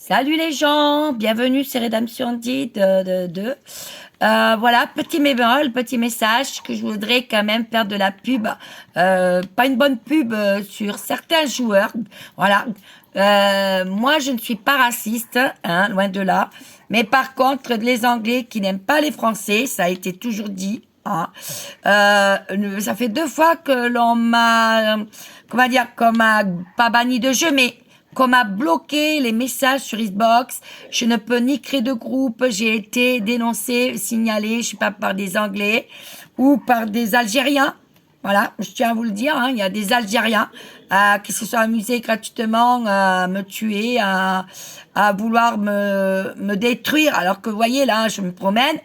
Salut les gens, bienvenue sur Redemption dit voilà, petit bémol, petit message que je voudrais quand même faire de la pub, pas une bonne pub sur certains joueurs. Voilà, moi je ne suis pas raciste, hein, loin de là. Mais par contre, les Anglais qui n'aiment pas les Français, ça a été toujours dit. Hein. Ça fait 2 fois que l'on m'a, comment dire, qu'on m'a pas banni de jeu, mais qu'on m'a bloqué les messages sur Xbox. Je ne peux ni créer de groupe. J'ai été dénoncée, signalée, je sais pas, par des Anglais ou par des Algériens. Voilà, je tiens à vous le dire, hein, il y a des Algériens qui se sont amusés gratuitement à me tuer, à vouloir me détruire. Alors que vous voyez, là, je me promène.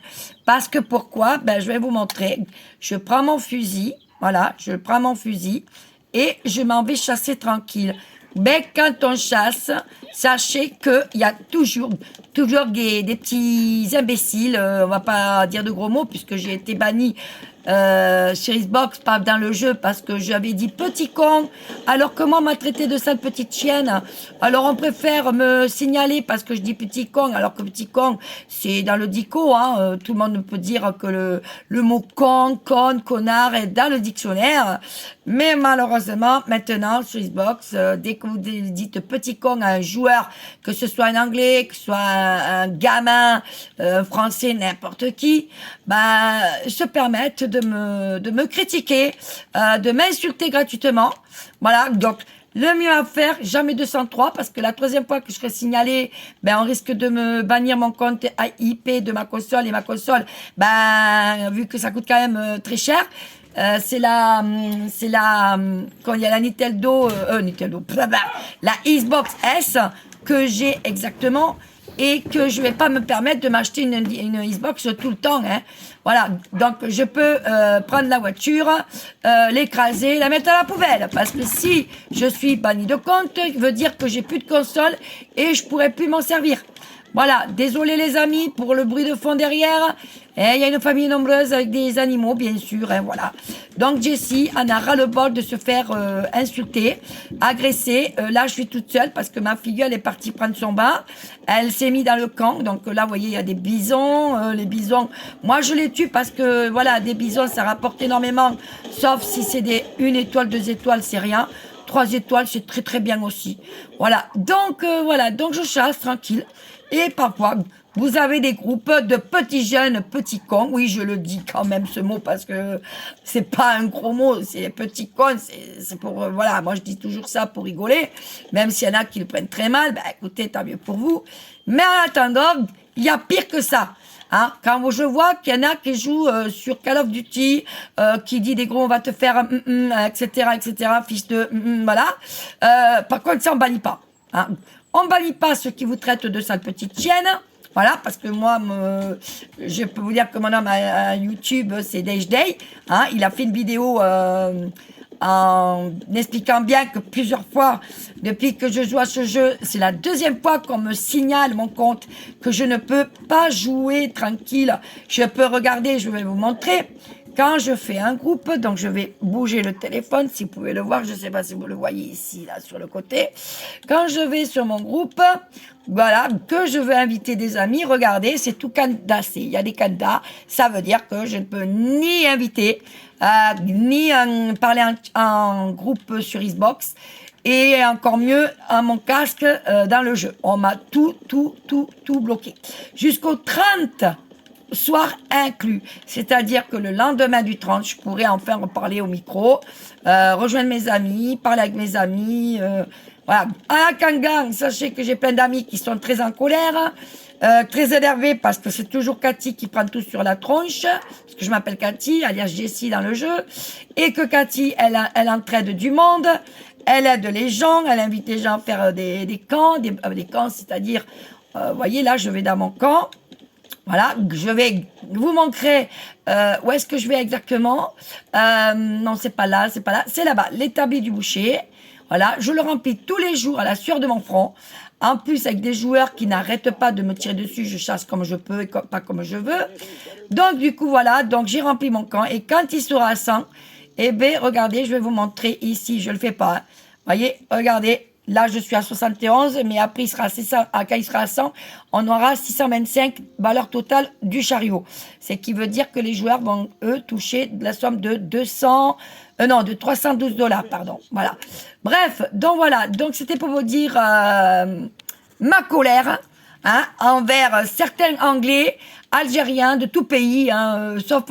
Parce que pourquoi? Ben, je vais vous montrer. Je prends mon fusil. Voilà, je prends mon fusil et je m'en vais chasser tranquille. Mais quand on chasse, sachez qu'il y a toujours des petits imbéciles, on va pas dire de gros mots puisque j'ai été banni sur Xbox, pas dans le jeu, parce que j'avais dit petit con, alors comment on m'a traité de sale petite chienne. Alors on préfère me signaler parce que je dis petit con, alors que petit con, c'est dans le dico, hein, tout le monde peut dire que le mot con, conne, connard est dans le dictionnaire, mais malheureusement, maintenant, sur Xbox, dès que vous dites petit con à un joueur, que ce soit un anglais, que ce soit un gamin, français, n'importe qui, bah, se permettent de me critiquer, de m'insulter gratuitement. Voilà, donc le mieux à faire, jamais 203, parce que la troisième fois que je serai signalé, ben on risque de me bannir mon compte IP de ma console, et ma console, ben vu que ça coûte quand même très cher. Quand il y a la la Xbox S que j'ai exactement et que je vais pas me permettre de m'acheter une Xbox tout le temps, hein. Voilà, donc je peux prendre la voiture, l'écraser, la mettre à la poubelle, parce que si je suis banni de compte, ça veut dire que j'ai plus de console et je pourrai plus m'en servir. Voilà, désolé les amis pour le bruit de fond derrière. Il y a une famille nombreuse avec des animaux, bien sûr, hein, voilà. Donc Jessie en a ras-le-bol de se faire insulter, agresser. Là, je suis toute seule parce que ma fille, elle est partie prendre son bain. Elle s'est mise dans le camp. Donc là, vous voyez, il y a des bisons. Les bisons, moi, je les tue parce que, voilà, des bisons, ça rapporte énormément. Sauf si c'est une étoile, 2 étoiles, c'est rien. 3 étoiles, c'est très très bien aussi. Voilà, donc je chasse tranquille. Et parfois, vous avez des groupes de petits jeunes, petits cons. Oui, je le dis quand même ce mot parce que c'est pas un gros mot, c'est petits cons. C'est pour, voilà, moi je dis toujours ça pour rigoler. Même s'il y en a qui le prennent très mal, ben écoutez, tant mieux pour vous. Mais en attendant, il y a pire que ça. Hein, quand je vois qu'il y en a qui jouent sur Call of Duty, qui dit des gros on va te faire etc., fils de voilà. Par contre, ça on bannit pas. Hein. On bannit pas ceux qui vous traitent de sale petite chienne. Voilà, parce que moi, je peux vous dire que mon homme à YouTube, c'est Dej Day. Hein, il a fait une vidéo en expliquant bien que plusieurs fois, depuis que je joue à ce jeu, c'est la deuxième fois qu'on me signale mon compte, que je ne peux pas jouer tranquille. Je peux regarder, je vais vous montrer. Quand je fais un groupe, donc je vais bouger le téléphone, si vous pouvez le voir, je ne sais pas si vous le voyez ici, là, sur le côté. Quand je vais sur mon groupe, voilà, que je veux inviter des amis, regardez, c'est tout candidaté. Il y a des candidats, ça veut dire que je ne peux ni inviter, ni parler en groupe sur Xbox, et encore mieux, à mon casque dans le jeu. On m'a tout bloqué. Jusqu'au 30 soir inclus. C'est-à-dire que le lendemain du 30, je pourrais enfin reparler au micro, rejoindre mes amis, parler avec mes amis. Voilà. À Kangang, sachez que j'ai plein d'amis qui sont très en colère, très énervés parce que c'est toujours Cathy qui prend tout sur la tronche, parce que je m'appelle Cathy, alias Jessie dans le jeu, et que Cathy, elle entraide du monde, elle aide les gens, elle invite les gens à faire des camps, des camps, c'est-à-dire, vous voyez, là, je vais dans mon camp. Voilà, je vais vous montrer où est-ce que je vais exactement. Non, c'est pas là, c'est là-bas, l'établi du boucher. Voilà, je le remplis tous les jours à la sueur de mon front. En plus, avec des joueurs qui n'arrêtent pas de me tirer dessus, je chasse comme je peux et pas comme je veux. Donc, du coup, voilà, donc j'ai rempli mon camp. Et quand il sera à 100, eh bien, regardez, je vais vous montrer ici, je le fais pas. Hein. Voyez, regardez, Là, je suis à 71, mais après, il sera à 600, quand il sera à 100, on aura 625 valeur totale du chariot. Ce qui veut dire que les joueurs vont, eux, toucher la somme de 312 $, pardon. Voilà. Bref, donc voilà. Donc, c'était pour vous dire ma colère, hein, envers certains Anglais, Algériens, de tout pays, hein, sauf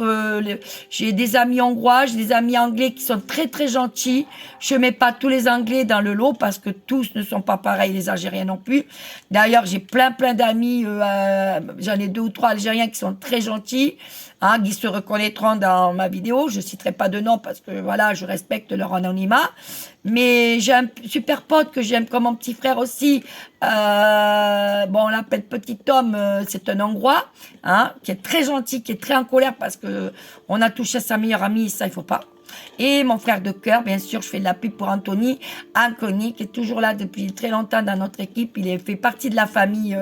j'ai des amis hongrois, j'ai des amis anglais qui sont très très gentils. Je mets pas tous les Anglais dans le lot parce que tous ne sont pas pareils, les Algériens non plus. D'ailleurs, j'ai plein d'amis, j'en ai 2 ou 3 Algériens qui sont très gentils, hein, qui se reconnaîtront dans ma vidéo. Je citerai pas de nom parce que voilà, je respecte leur anonymat. Mais j'ai un super pote que j'aime comme mon petit frère aussi. Bon, on l'appelle Petit Tom, c'est un Hongrois, hein, qui est très gentil, qui est très en colère parce que on a touché à sa meilleure amie, ça il faut pas. Et mon frère de cœur, bien sûr, je fais de la pub pour Anthony, qui est toujours là depuis très longtemps dans notre équipe. Il fait partie de la famille,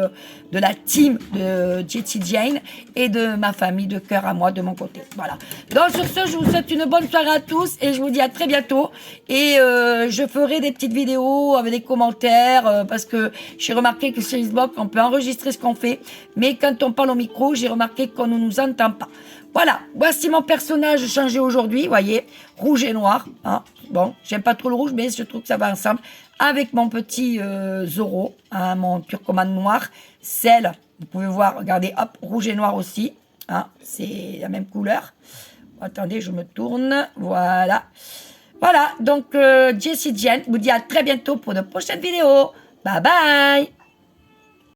de la team de Jessie Jane et de ma famille de cœur à moi, de mon côté. Voilà. Donc sur ce, je vous souhaite une bonne soirée à tous et je vous dis à très bientôt. Et je ferai des petites vidéos avec des commentaires parce que j'ai remarqué que sur Xbox, on peut enregistrer ce qu'on fait, mais quand on parle au micro, j'ai remarqué qu'on ne nous entend pas. Voilà, voici mon personnage changé aujourd'hui, voyez, rouge et noir. Hein. Bon, j'aime pas trop le rouge, mais je trouve que ça va ensemble. Avec mon petit Zoro, hein, mon turcoman noir, celle, vous pouvez voir, regardez, hop, rouge et noir aussi. Hein, c'est la même couleur. Attendez, je me tourne, voilà. Voilà, donc Jessie Jane vous dit à très bientôt pour de prochaines vidéos. Bye bye.